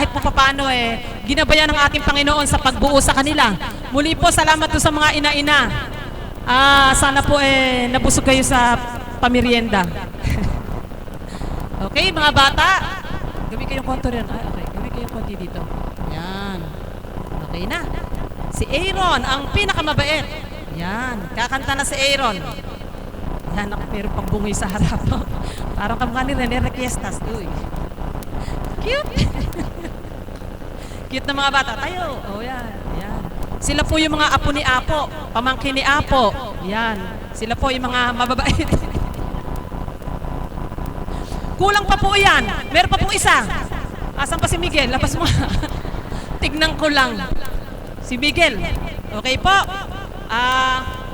kahit po paano ginabayan ng ating Panginoon sa pagbuo sa kanila. Muli po, salamat po sa mga ina-ina. Sana po nabusog kayo sa pamirienda. Okay, mga bata. Gawin kayong konto rin. Okay, gawin kayong konti dito. Yan. Okay na. Si Aaron, ang pinakamabait. Yan. Kakanta na si Aaron. Yan, ako meron pang bungi sa harap. Parang kamukha ni Rene Requiestas. Uy. Cute. Cute na mga bata. Tayo. Oh, yan. Yan. Sila po yung mga apo ni Apo. Pamangkin ni Apo. Yan. Sila po yung mga mababait. Kulang pa po yan. Meron pa pong isa. Asan pa si Miguel? Labas mo. Tignan ko lang. Si Miguel. Okay po.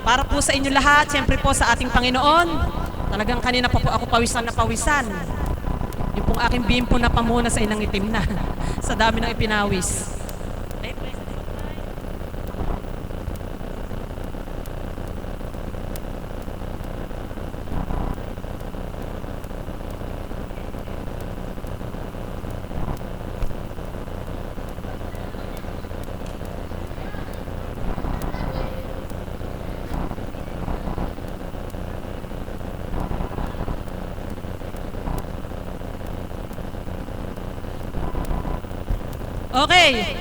Para po sa inyo lahat, siyempre po sa ating Panginoon. Talagang kanina pa po ako pawisan na pawisan. Yung pong aking bimpo na pamuna sa inang itim na. Sa dami ng ipinawis. Okay.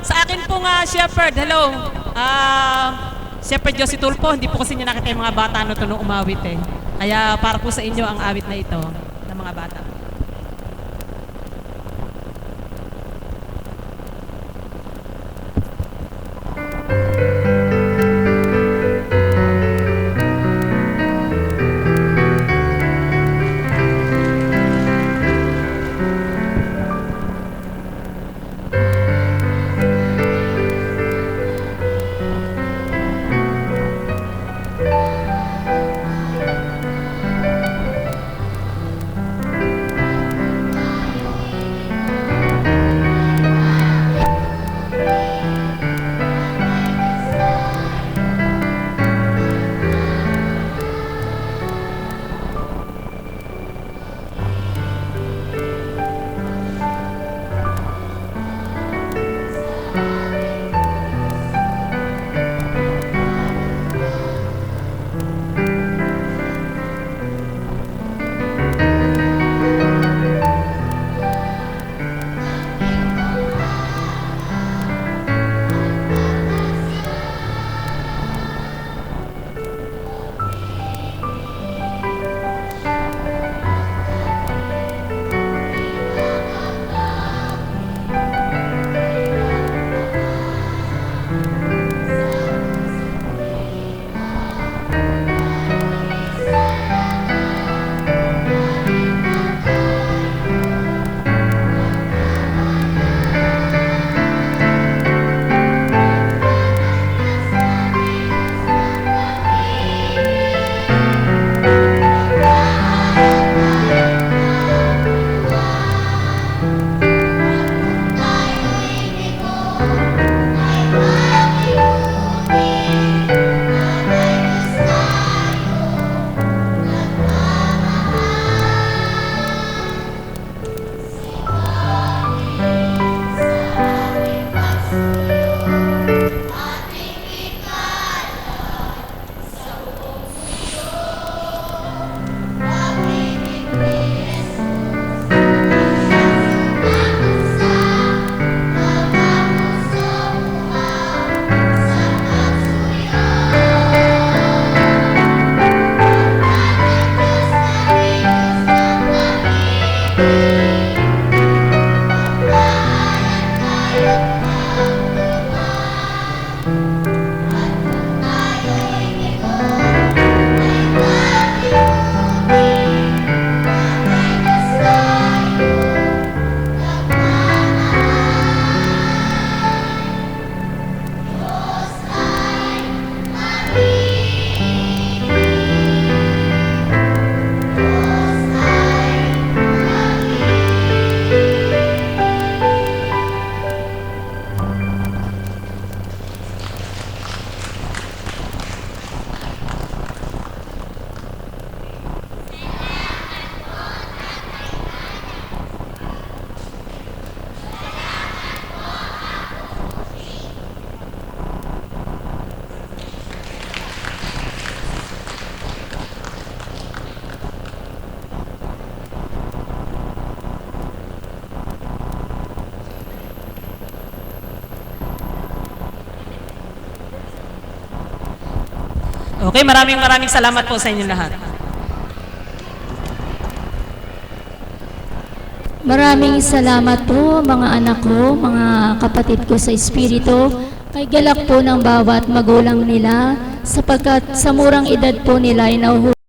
Sa akin pong shepherd, hello. Shepherd Josie Tulpo, hindi po kasi niya nakita yung mga bata na ito nung umawit Kaya para po sa inyo ang awit na ito ng mga bata. Okay, maraming salamat po sa inyo lahat. Maraming salamat po mga anak ko, mga kapatid ko sa Espiritu, kay galak po ng bawat magulang nila sapagkat sa murang edad po nila ay